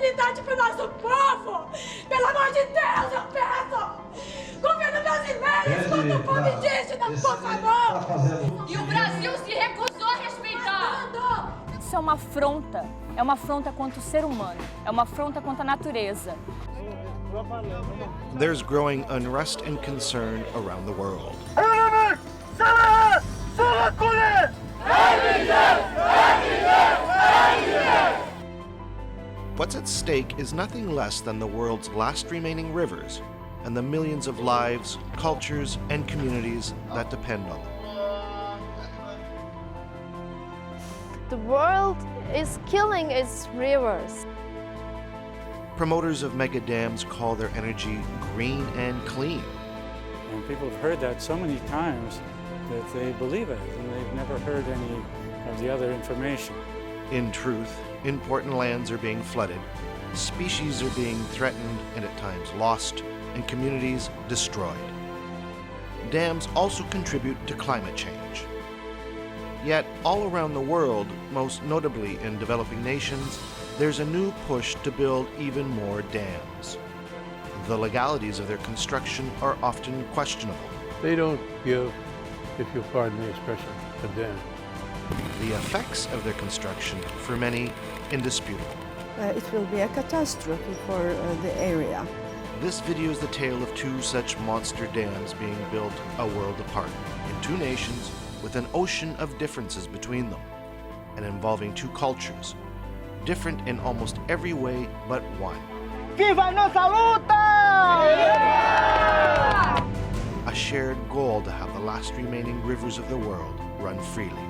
dignidade para o nosso povo! Pelo amor de Deus, eu peço! Governo brasileiro, escuta o povo indígena, por favor! E o Brasil se recusou a respeitar! Isso é uma afronta contra o ser humano, é uma afronta contra a natureza. There's growing unrest and concern around the world. What's at stake is nothing less than the world's last remaining rivers and the millions of lives, cultures, and communities that depend on them. The world is killing its rivers. Promoters of mega dams call their energy green and clean. And people have heard that so many times that they believe it, and they've never heard any of the other information. In truth, important lands are being flooded, species are being threatened and at times lost, and communities destroyed. Dams also contribute to climate change. Yet, all around the world, most notably in developing nations, there's a new push to build even more dams. The legalities of their construction are often questionable. They don't give, if you'll pardon the expression, a damn. The effects of their construction, for many, indisputable. It will be a catastrophe for the area. This video is the tale of two such monster dams being built a world apart, in two nations with an ocean of differences between them, and involving two cultures, different in almost every way but one. Viva nossa luta! A shared goal to have the last remaining rivers of the world run freely.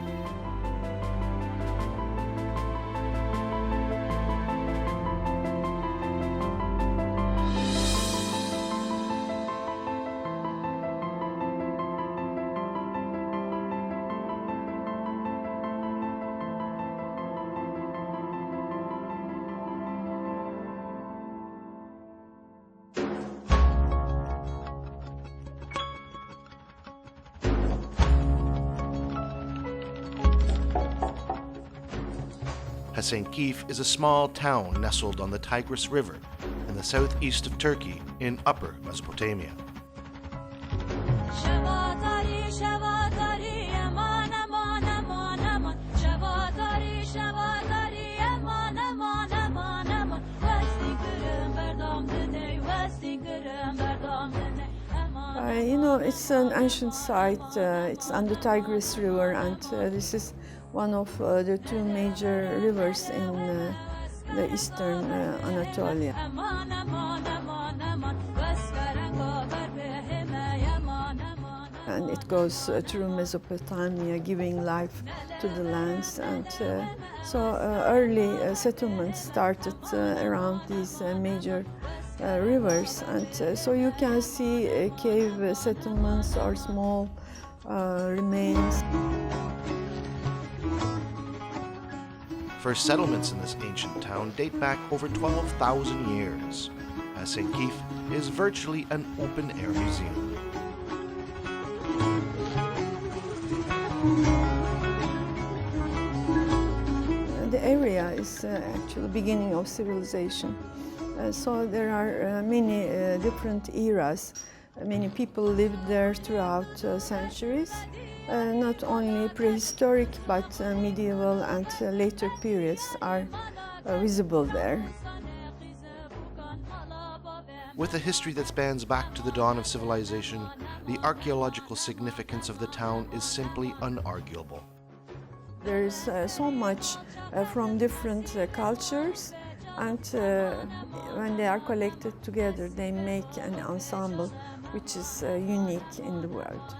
Hasankeyf is a small town nestled on the Tigris River in the southeast of Turkey in Upper Mesopotamia. It's an ancient site. It's on the Tigris River, and this is one of the two major rivers in the eastern Anatolia. And it goes through Mesopotamia, giving life to the lands. And so early settlements started around these major rivers. And so you can see cave settlements or small remains. First settlements in this ancient town date back over 12,000 years. Hasankeyf is virtually an open-air museum. The area is actually the beginning of civilization. So there are many different eras. Many people lived there throughout centuries. Not only prehistoric, but medieval and later periods are visible there. With a history that spans back to the dawn of civilization, the archaeological significance of the town is simply unarguable. There is so much from different cultures, and when they are collected together, they make an ensemble which is unique in the world.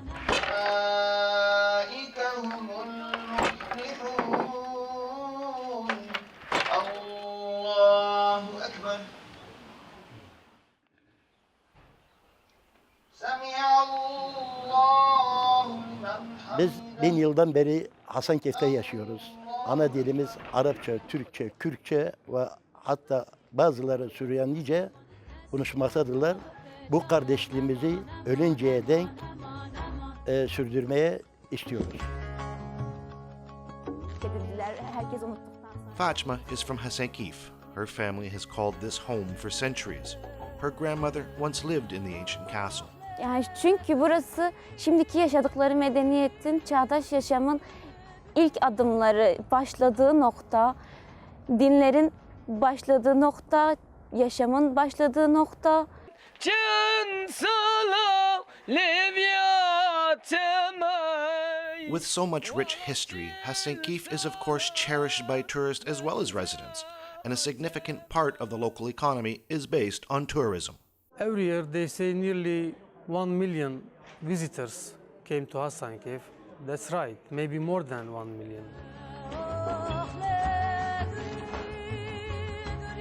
Biz 1000 yıldan beri Hasankeyf'te yaşıyoruz. Ana dilimiz Arapça, Türkçe, Kürtçe ve hatta bazıları Süryanice konuşmaktadırlar. Bu kardeşliğimizi ölünceye denk sürdürmeye istiyoruz. Fatma is from Hasankeyf, her family has called this home for centuries. Her grandmother once lived in the ancient castle. Yani çünkü burası şimdiki yaşadıkları medeniyetin, çağdaş yaşamın ilk adımları, başladığı nokta, dinlerin başladığı nokta, yaşamın başladığı nokta. With so much rich history, Hasankeyf is of course cherished by tourists as well as residents, and a significant part of the local economy is based on tourism. Every year they say nearly 1 million visitors came to Hasankeyf. That's right, maybe more than 1 million.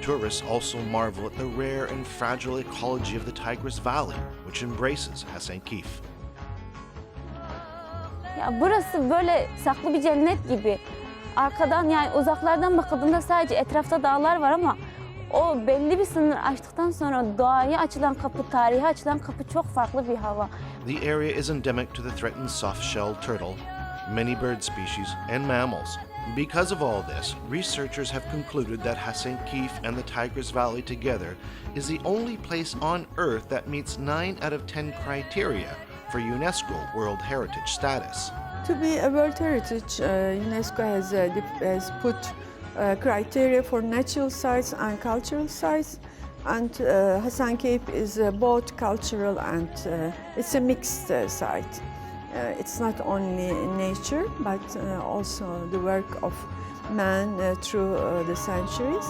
Tourists also marvel at the rare and fragile ecology of the Tigris Valley, which embraces Hasankeyf. Ya burası böyle saklı bir cennet gibi. Arkadan yani uzaklardan bakıldığında sadece etrafta dağlar var ama o belli bir sınır aştıktan sonra doğaya açılan kapı, tarihe açılan kapı çok farklı bir hava. The area is endemic to the threatened soft-shelled turtle, many bird species, and mammals. Because of all this, researchers have concluded that Hasankeyf and the Tigris Valley together is the only place on Earth that meets 9 out of 10 criteria for UNESCO World Heritage status. To be a World Heritage, UNESCO has put criteria for natural sites and cultural sites, and Hasankeyf is both cultural and it's a mixed site. It's not only nature, but also the work of man through the centuries.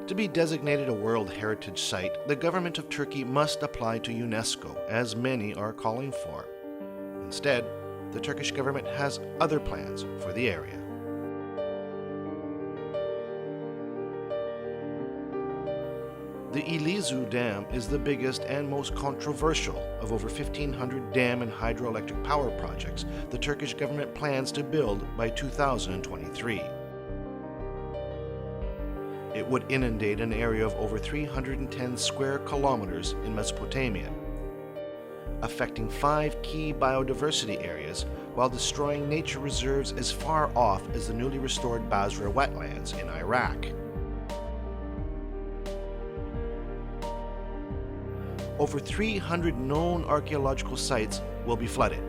To be designated a World Heritage Site, the government of Turkey must apply to UNESCO, as many are calling for. Instead, the Turkish government has other plans for the area. The Ilizu Dam is the biggest and most controversial of over 1,500 dam and hydroelectric power projects the Turkish government plans to build by 2023. It would inundate an area of over 310 square kilometers in Mesopotamia, affecting 5 key biodiversity areas while destroying nature reserves as far off as the newly restored Basra wetlands in Iraq. Over 300 known archaeological sites will be flooded,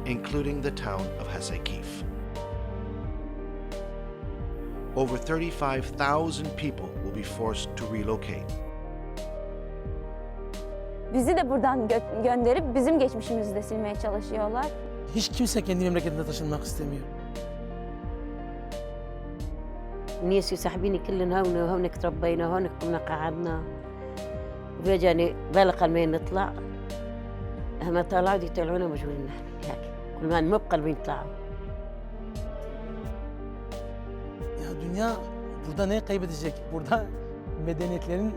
including the town of Hasankeyf. Over 35,000 people will be forced to relocate. Bizi de buradan gönderip bizim geçmişimizi de silmeye çalışıyorlar. Hiç kimse kendi memleketine taşınmak istemiyor. الناس يسحبيني كلنا هون وهونك تربينا هونك قمنا قعدنا وفجأة بلق المين نطلع هم طلعوا يطلعونا مجبورين نحن هيك كل ما نبقى المين يطلعوا. Ya dünya burada ne kaybedecek? Burada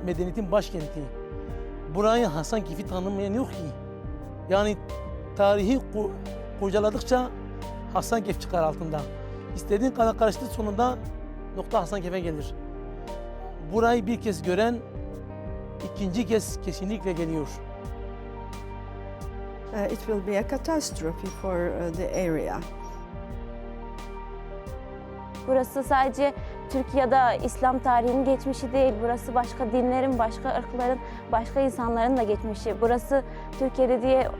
medeniyetin başkenti. Burayı Hasankeyf'i tanımayan yok ki. Yani tarihi kurcaladıkça Hasankeyf çıkar altından. İstediğin kadar karıştır, sonunda nokta Hasankeyf'e gelir. Burayı bir kez gören ikinci kez kesinlikle geliyor. It will be a catastrophe for the area. Burası sadece Türkiye'de İslam tarihinin geçmişi değil, burası başka dinlerin, başka ırkların, başka insanların da geçmişi. Burası Türkiye'de diye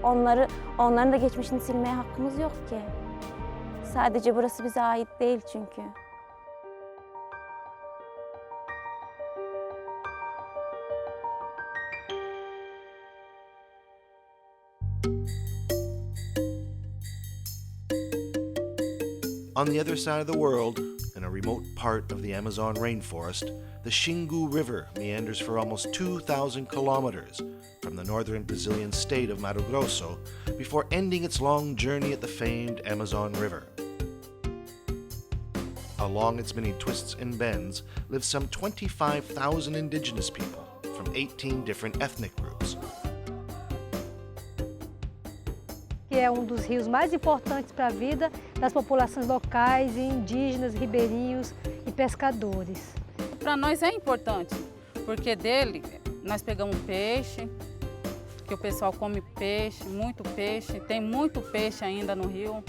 onların da geçmişini silmeye hakkımız yok ki. Sadece burası bize ait değil çünkü. On the other side of the world, in a remote part of the Amazon rainforest, the Xingu River meanders for almost 2,000 kilometers from the northern Brazilian state of Mato Grosso before ending its long journey at the famed Amazon River. Along its many twists and bends live some 25,000 indigenous people from 18 different ethnic groups. Que é dos rios mais importantes para a vida das populações locais, indígenas, ribeirinhos e pescadores. Para nós é importante, porque dele Nós pegamos peixe, que o pessoal come peixe, muito peixe. Tem muito peixe ainda no rio.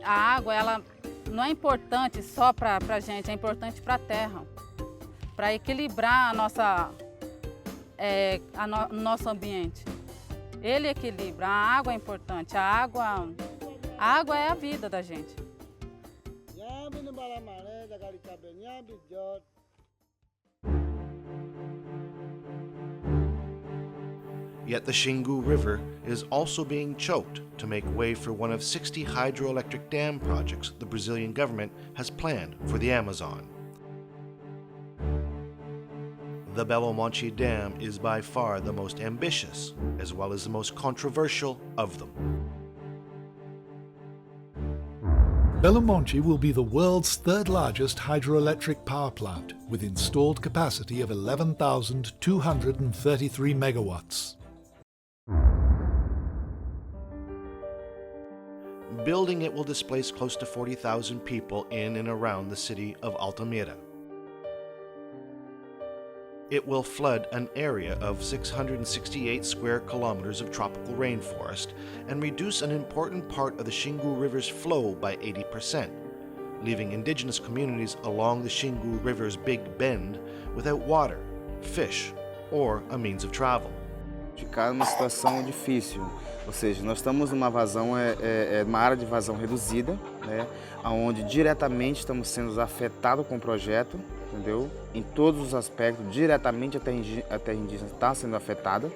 A água, ela não é importante só para a gente, é importante para a terra. Para equilibrar o nosso ambiente. Ele equilibra, a água é importante, a água é a vida da gente. Yet the Xingu River is also being choked to make way for one of 60 hydroelectric dam projects the Brazilian government has planned for the Amazon. The Belo Monte Dam is by far the most ambitious, as well as the most controversial of them. Belo Monte will be the world's third largest hydroelectric power plant, with installed capacity of 11,233 megawatts. Building it will displace close to 40,000 people in and around the city of Altamira. It will flood an area of 668 square kilometers of tropical rainforest and reduce an important part of the Xingu River's flow by 80%, leaving indigenous communities along the Xingu River's Big Bend without water, fish, or a means of travel. Ficar numa situação difícil, ou seja, nós estamos numa vazão, uma área de vazão reduzida, né, onde diretamente estamos sendo afetados com o projeto, entendeu? Em todos os aspectos, diretamente a terra indígena está sendo afetada.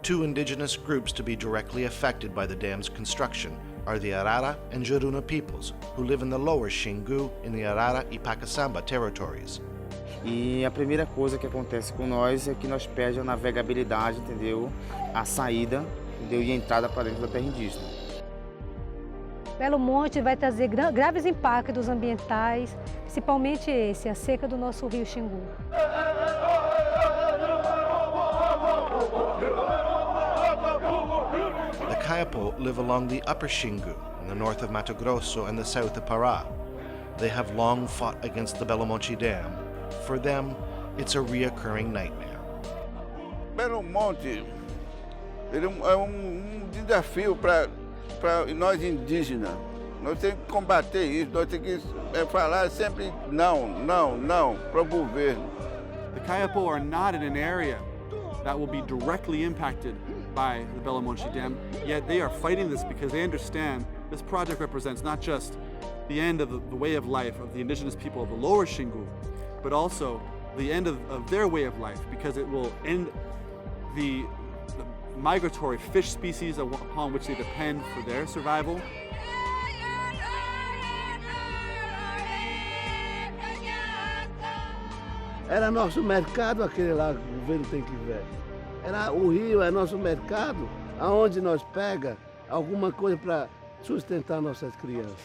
Two indigenous groups to be directly affected by the dam's construction are the Arara and Juruna peoples, who live in the lower Xingu in the Arara e Pacasamba territories. E a primeira coisa que acontece com nós é que nós perdemos a navegabilidade, entendeu? A saída, entendeu? E a entrada para dentro da terra indígena. Belo Monte vai trazer graves impactos ambientais, principalmente esse, a seca do nosso rio Xingu. The Kayapo live along the upper Xingu, in the north of Mato Grosso and the south of Pará. They have long fought against the Belo Monte Dam. For them, it's a reoccurring nightmare. Belo Monte ele é desafio para nós indígenas. Nós temos que combater isso, nós temos que falar sempre não para o governo. The Kayapo are not in an area that will be directly impacted by the Belo Monte Dam, yet they are fighting this because they understand this project represents not just the end of the way of life of the indigenous people of the lower Xingu, but also the end of their way of life, because it will end the migratory fish species upon which they depend for their survival. Era nosso mercado aquele lá, que o governo tem que ver. Era o rio, é nosso mercado, aonde nós pega alguma coisa para sustentar nossas crianças.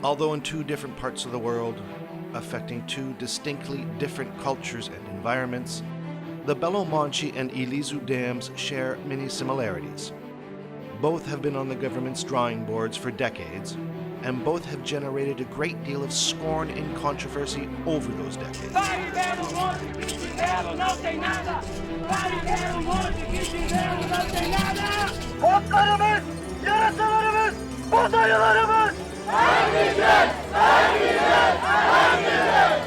Although in two different parts of the world, affecting two distinctly different cultures and environments, the Belo Monte and Ilizu dams share many similarities. Both have been on the government's drawing boards for decades, and both have generated a great deal of scorn and controversy over those decades.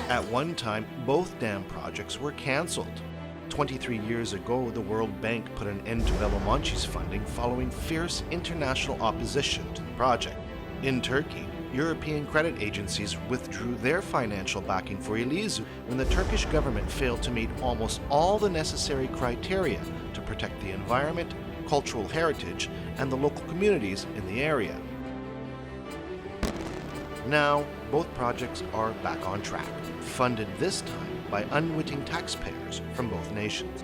At one time, both dam projects were cancelled. 23 years ago, the World Bank put an end to Belo Monte's funding following fierce international opposition to the project. In Turkey, European credit agencies withdrew their financial backing for Ilizu when the Turkish government failed to meet almost all the necessary criteria to protect the environment, cultural heritage, and the local communities in the area. Now, both projects are back on track, funded this time by unwitting taxpayers from both nations.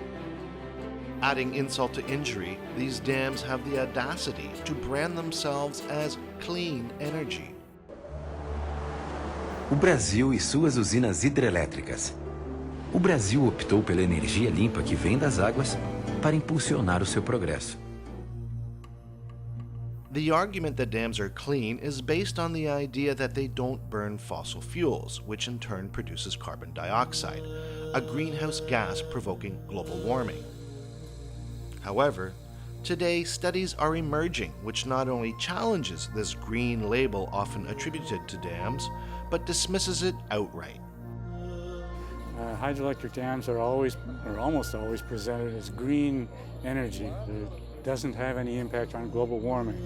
Adding insult to injury, these dams have the audacity to brand themselves as clean energy. O Brasil e suas usinas hidrelétricas. O Brasil optou pela energia limpa que vem das águas para impulsionar o seu progresso. The argument that dams are clean is based on the idea that they don't burn fossil fuels, which in turn produces carbon dioxide, a greenhouse gas provoking global warming. However, today studies are emerging which not only challenges this green label often attributed to dams, but dismisses it outright. Hydroelectric dams are always, or almost always, presented as green energy. It doesn't have any impact on global warming.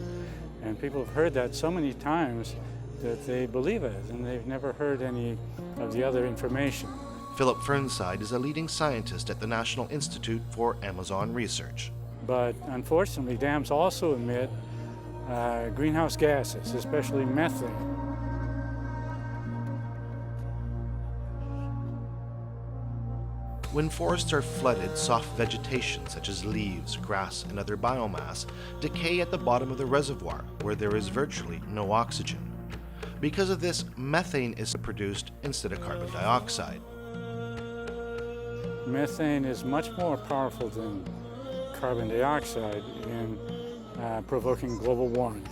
And people have heard that so many times that they believe it, and they've never heard any of the other information. Philip Fernside is a leading scientist at the National Institute for Amazon Research. But unfortunately, dams also emit greenhouse gases, especially methane. When forests are flooded, soft vegetation such as leaves, grass, and other biomass decay at the bottom of the reservoir where there is virtually no oxygen. Because of this, methane is produced instead of carbon dioxide. Methane is much more powerful than carbon dioxide in provoking global warming.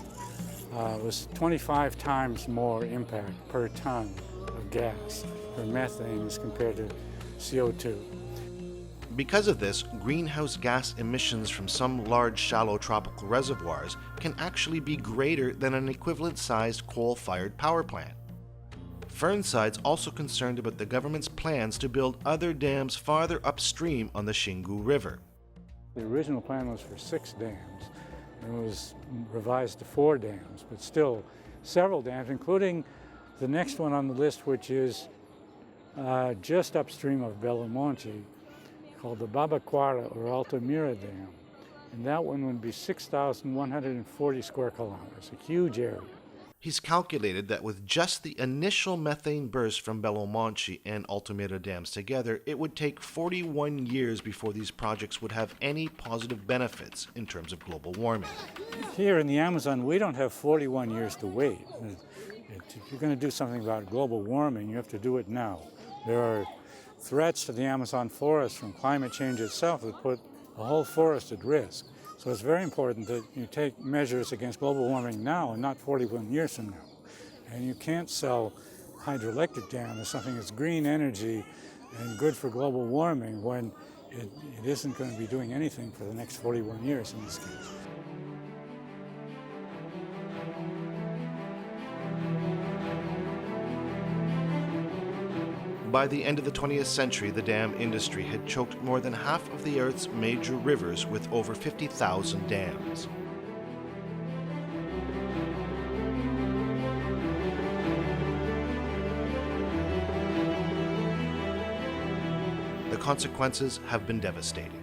It was 25 times more impact per ton of gas for methane as compared to CO2. Because of this, greenhouse gas emissions from some large shallow tropical reservoirs can actually be greater than an equivalent-sized coal-fired power plant. Fernside's also concerned about the government's plans to build other dams farther upstream on the Xingu River. The original plan was for 6 dams. It was revised to 4 dams, but still several dams, including the next one on the list, which is just upstream of Belo Monte, called the Babaquara or Altamira Dam. And that one would be 6,140 square kilometers, a huge area. He's calculated that with just the initial methane burst from Belo Monte and Altamira dams together, it would take 41 years before these projects would have any positive benefits in terms of global warming. Here in the Amazon, we don't have 41 years to wait. If you're going to do something about global warming, you have to do it now. There are threats to the Amazon forest from climate change itself that put the whole forest at risk. So it's very important that you take measures against global warming now and not 41 years from now. And you can't sell hydroelectric dam as something that's green energy and good for global warming when it isn't going to be doing anything for the next 41 years in this case. By the end of the 20th century, the dam industry had choked more than half of the Earth's major rivers with over 50,000 dams. The consequences have been devastating.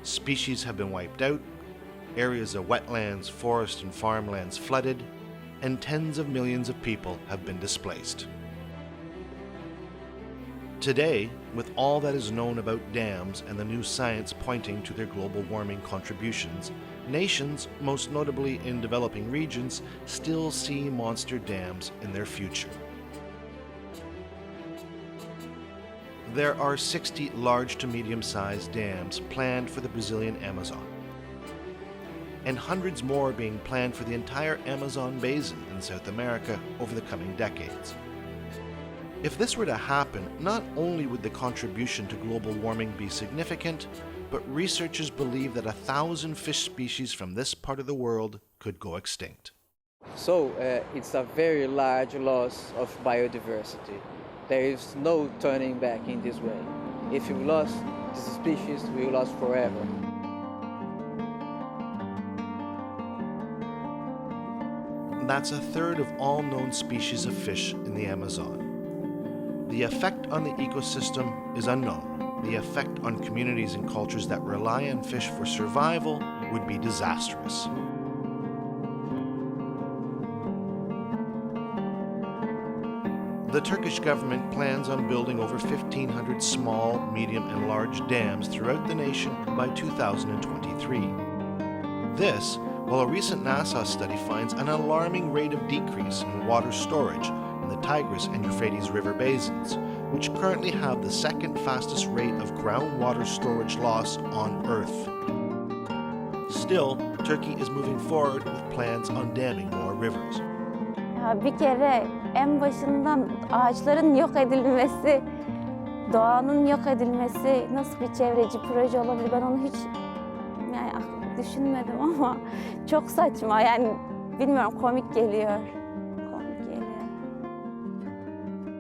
Species have been wiped out, areas of wetlands, forest, and farmlands flooded, and tens of millions of people have been displaced. Today, with all that is known about dams and the new science pointing to their global warming contributions, nations, most notably in developing regions, still see monster dams in their future. There are 60 large to medium-sized dams planned for the Brazilian Amazon, and hundreds more being planned for the entire Amazon basin in South America over the coming decades. If this were to happen, not only would the contribution to global warming be significant, but researchers believe that 1,000 fish species from this part of the world could go extinct. So it's a very large loss of biodiversity. There is no turning back in this way. If we lost this species, we lost forever. That's a third of all known species of fish in the Amazon. The effect on the ecosystem is unknown. The effect on communities and cultures that rely on fish for survival would be disastrous. The Turkish government plans on building over 1,500 small, medium, and large dams throughout the nation by 2023. This, while a recent NASA study finds an alarming rate of decrease in water storage in the Tigris and Euphrates River basins, which currently have the second fastest rate of groundwater storage loss on Earth. Still, Turkey is moving forward with plans on damming more rivers. Bir kere en başından ağaçların yok edilmesi, doğanın yok edilmesi nasıl bir çevreci proje olabilir? Ben onu hiç düşünmedim ama çok saçma, yani bilmiyorum, komik geliyor.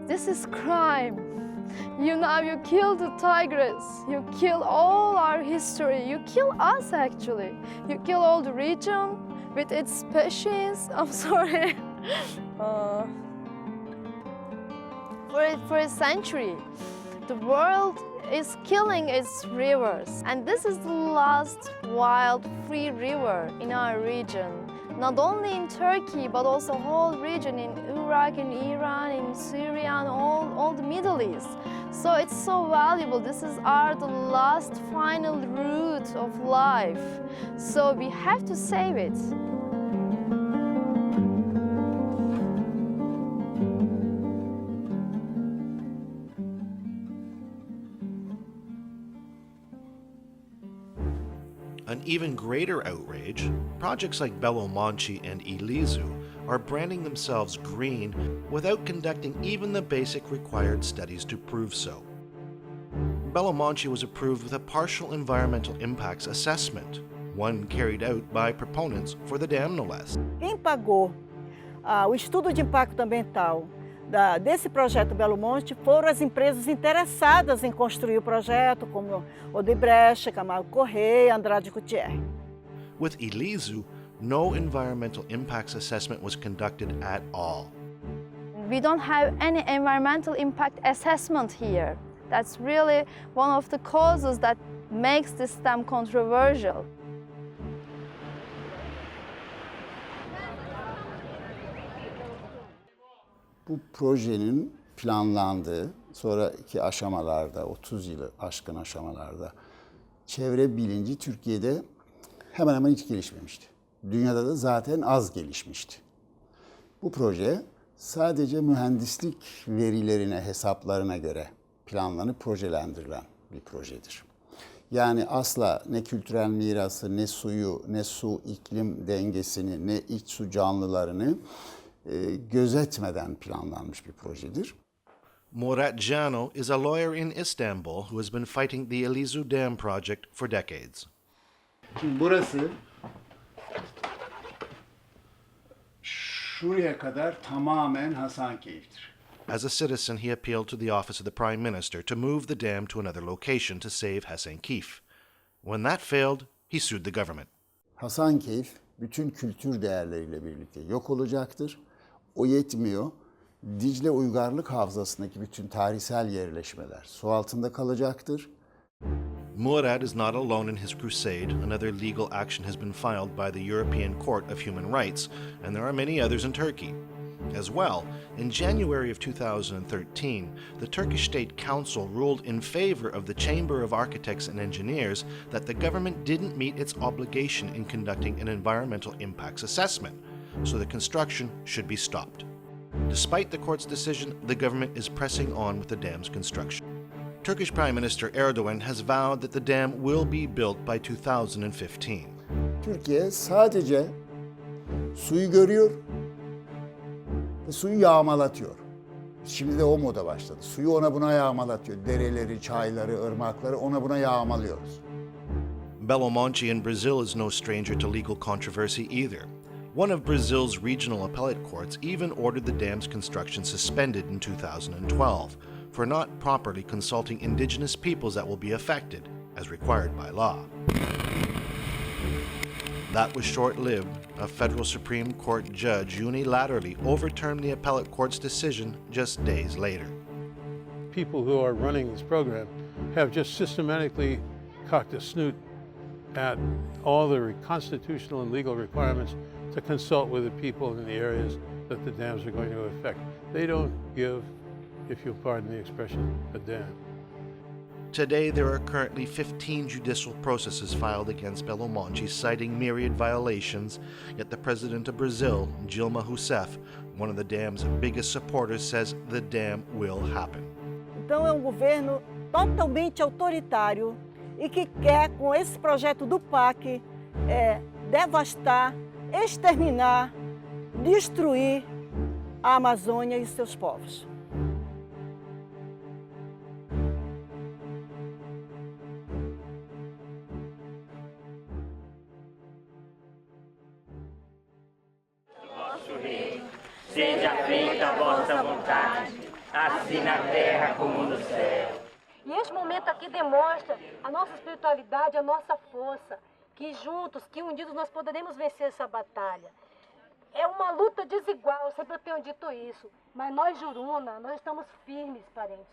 This is crime. You know, you kill the tigers, you kill all our history, you kill us actually. You kill all the region with its species. I'm sorry. For a century, the world is killing its rivers. And this is the last wild, free river in our region. Not only in Turkey, but also whole region in Iraq, in Iran, in Syria, and all the Middle East. So it's so valuable. This is the last final root of life. So we have to save it. An even greater outrage, projects like Belo Monte and Ilizu are branding themselves green without conducting even the basic required studies to prove so. Belo Monte was approved with a partial environmental impacts assessment, one carried out by proponents for the dam no less. Quem pagou o estudo de impacto ambiental desse projeto Belo Monte foram as empresas interessadas em construir o projeto, como Odebrecht, Camargo Correia, Andrade Gutierrez. With Ilizu, no environmental impacts assessment was conducted at all. We don't have any environmental impact assessment here. That's really one of the causes that makes this dam controversial. Bu projenin planlandığı sonraki aşamalarda, 30 yılı aşkın aşamalarda çevre bilinci Türkiye'de hemen hemen hiç gelişmemişti. Dünyada da zaten az gelişmişti. Bu proje sadece mühendislik verilerine, hesaplarına göre planlanıp projelendirilen bir projedir. Yani asla ne kültürel mirası, ne suyu, ne su iklim dengesini, ne iç su canlılarını gözetmeden planlanmış bir projedir. Murat Cano is a lawyer in Istanbul who has been fighting the Ilizu Dam project for decades. Şimdi burası şuraya kadar tamamen Hasankeyf'tir. As a citizen, he appealed to the office of the Prime Minister to move the dam to another location to save Hasankeyf. When that failed, he sued the government. Hasankeyf bütün kültür değerleriyle birlikte yok olacaktır. O yetmiyor. Dicle Uygarlık Havzası'ndaki bütün tarihsel yerleşmeler su altında kalacaktır. Murat is not alone in his crusade. Another legal action has been filed by the European Court of Human Rights, and there are many others in Turkey. As well, in January of 2013, the Turkish State Council ruled in favor of the Chamber of Architects and Engineers that the government didn't meet its obligation in conducting an environmental impacts assessment, so the construction should be stopped. Despite the court's decision, the government is pressing on with the dam's construction. Turkish Prime Minister Erdogan has vowed that the dam will be built by 2015. Türkiye sadece suyu görüyor ve suyu yağmalatıyor. Şimdi de o moda başladı. Suyu ona buna yağmalatıyor. Dereleri, çayları, ırmakları ona buna yağmalıyoruz. Belo Monte in Brazil is no stranger to legal controversy either. One of Brazil's regional appellate courts even ordered the dam's construction suspended in 2012 for not properly consulting indigenous peoples that will be affected, as required by law. That was short-lived. A federal Supreme Court judge unilaterally overturned the appellate court's decision just days later. People who are running this program have just systematically cocked a snoot at all the constitutional and legal requirements to consult with the people in the areas that the dams are going to affect. They don't give, if you'll pardon the expression, a damn. Today, there are currently 15 judicial processes filed against Belo Monte citing myriad violations, yet the president of Brazil, Dilma Rousseff, one of the dam's biggest supporters, says the dam will happen. Então é um governo totalmente autoritário e que quer, com esse projeto do PAC, devastar, exterminar, destruir a Amazônia e seus povos. Seja feita a vossa vontade, assim na terra como no céu. E este momento aqui demonstra a nossa espiritualidade, a nossa força, que juntos, que unidos nós poderemos vencer essa batalha. É uma luta desigual, eu sempre tenho dito isso, mas nós, Juruna, nós estamos firmes, parentes,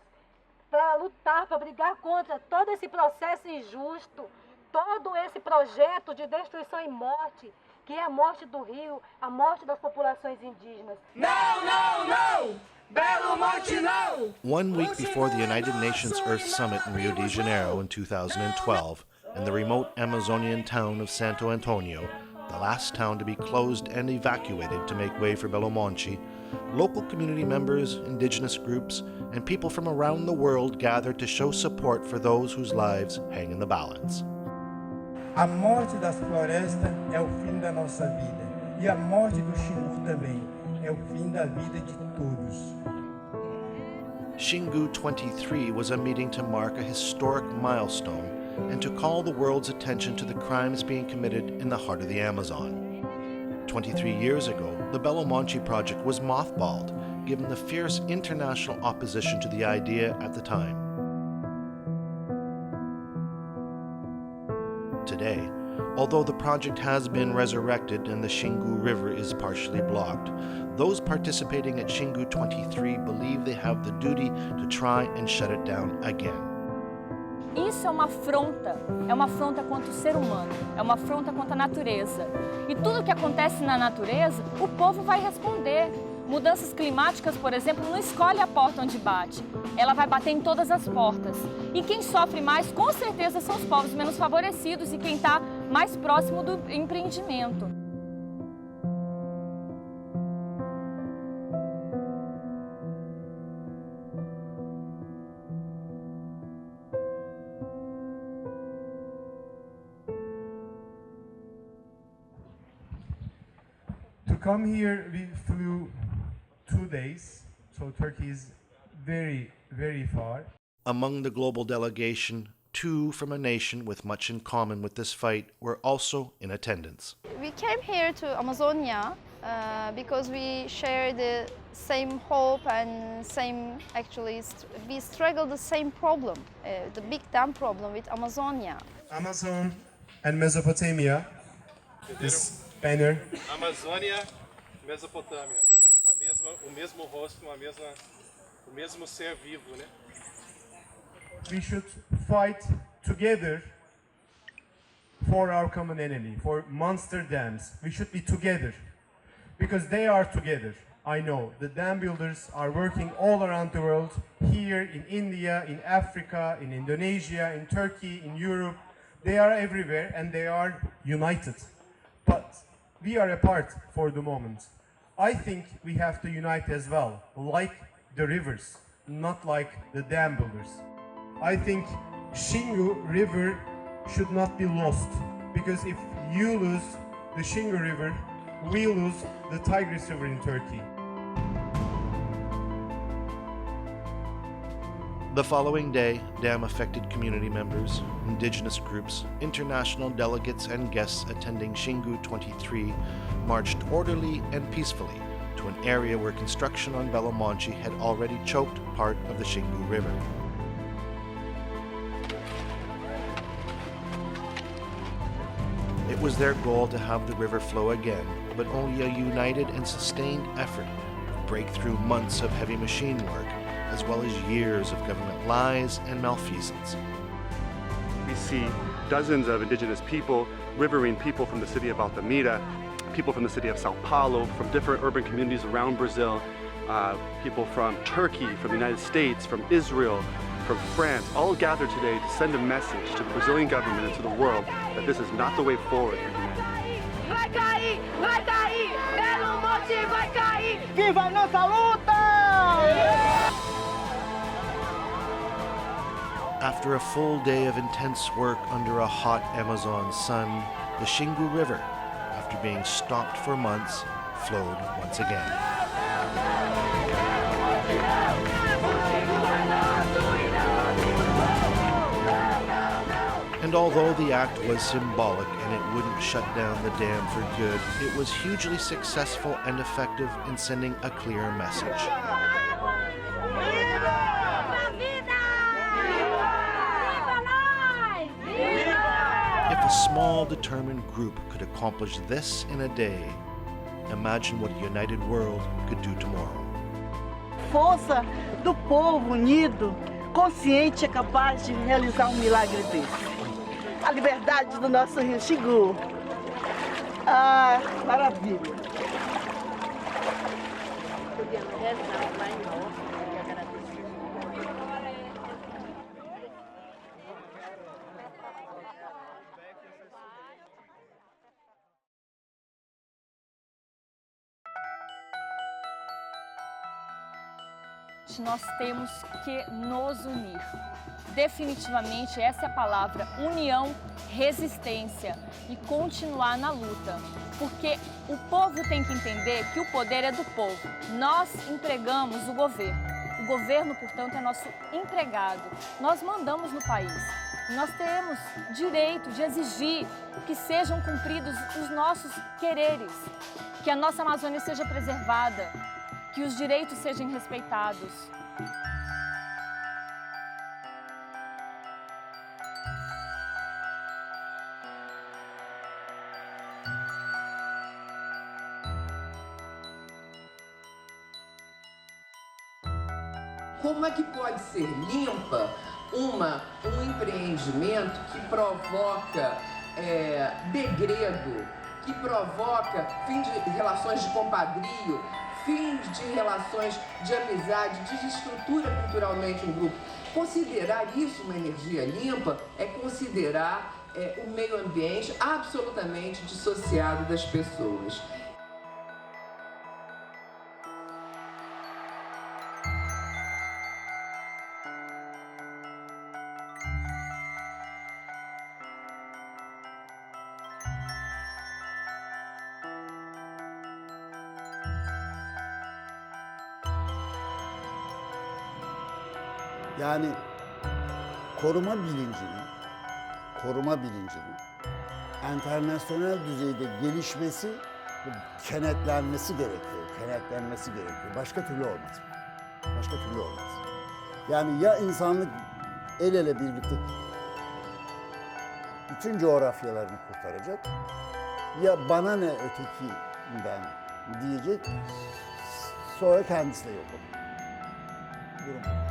para lutar, para brigar contra todo esse processo injusto, todo esse projeto de destruição e morte, que é a morte do rio, a morte das populações indígenas. Não, não, não! Belo Monte, não! 1 week before the United Nations Earth Summit in Rio de Janeiro in 2012, in the remote Amazonian town of Santo Antonio, the last town to be closed and evacuated to make way for Belo Monte, local community members, indigenous groups, and people from around the world gathered to show support for those whose lives hang in the balance. A morte das florestas é o fim da nossa vida, e a morte do Xingu também é o fim da vida de todos. Xingu 23 was a meeting to mark a historic milestone and to call the world's attention to the crimes being committed in the heart of the Amazon. 23 years ago, the Belo Monte project was mothballed, given the fierce international opposition to the idea at the time. Today, although the project has been resurrected and the Xingu River is partially blocked, those participating at Xingu 23 believe they have the duty to try and shut it down again. Isso é uma afronta contra o ser humano, é uma afronta contra a natureza. E tudo que acontece na natureza, o povo vai responder. Mudanças climáticas, por exemplo, não escolhe a porta onde bate, ela vai bater em todas as portas. E quem sofre mais, com certeza, são os povos menos favorecidos e quem está mais próximo do empreendimento. To come here, we flew 2 days, so Turkey is very, very far. Among the global delegation, 2 from a nation with much in common with this fight were also in attendance. We came here to Amazonia because we share the same hope and same, actually, we struggle the same problem, the big dam problem with Amazonia. Amazon and Mesopotamia, this banner. Amazônia, Mesopotâmia, o mesmo rosto, o mesmo ser vivo, né? We should fight together for our common enemy, for monster dams. We should be together because they are together. I know the dam builders are working all around the world, here in India, in Africa, in Indonesia, in Turkey, in Europe. They are everywhere and they are united. But we are apart for the moment. I think we have to unite as well, like the rivers, not like the dam builders. I think Xingu River should not be lost, because if you lose the Xingu River, we lose the Tigris River in Turkey. The following day, dam-affected community members, indigenous groups, international delegates and guests attending Xingu 23 marched orderly and peacefully to an area where construction on Belo Monte had already choked part of the Xingu River. It was their goal to have the river flow again, but only a united and sustained effort would break through months of heavy machine work, as well as years of government lies and malfeasance. We see dozens of indigenous people, riverine people from the city of Altamira, people from the city of Sao Paulo, from different urban communities around Brazil, people from Turkey, from the United States, from Israel, from France, all gathered today to send a message to the Brazilian government and to the world that this is not the way forward for humanity. Vai cair! Vai cair! Belo Monte vai cair! Viva a nossa luta! After a full day of intense work under a hot Amazon sun, the Xingu River, after being stopped for months, flowed once again. And although the act was symbolic and it wouldn't shut down the dam for good, it was hugely successful and effective in sending a clear message. If a small, determined group could accomplish this in a day, imagine what a united world could do tomorrow. Força do povo unido, consciente e capaz de realizar milagre desse. A liberdade do nosso rio Xingu. Ah, maravilha. Nós temos que nos unir. Definitivamente essa é a palavra, união, resistência e continuar na luta. Porque o povo tem que entender que o poder é do povo. Nós entregamos o governo. O governo, portanto, é nosso empregado. Nós mandamos no país. Nós temos direito de exigir que sejam cumpridos os nossos quereres, que a nossa Amazônia seja preservada, que os direitos sejam respeitados. Como é que pode ser limpa um empreendimento que provoca degredo, que provoca fim de relações de compadrio, fim de relações de amizade, desestrutura culturalmente um grupo? Considerar isso uma energia limpa é considerar o meio ambiente absolutamente dissociado das pessoas. Yani koruma bilincinin internasyonel düzeyde gelişmesi, kenetlenmesi gerekiyor. Başka türlü olmaz. Yani ya insanlık el ele birlikte bütün coğrafyalarını kurtaracak, ya bana ne ötekinden diyecek, sonra kendisi de yok olacak. Durum.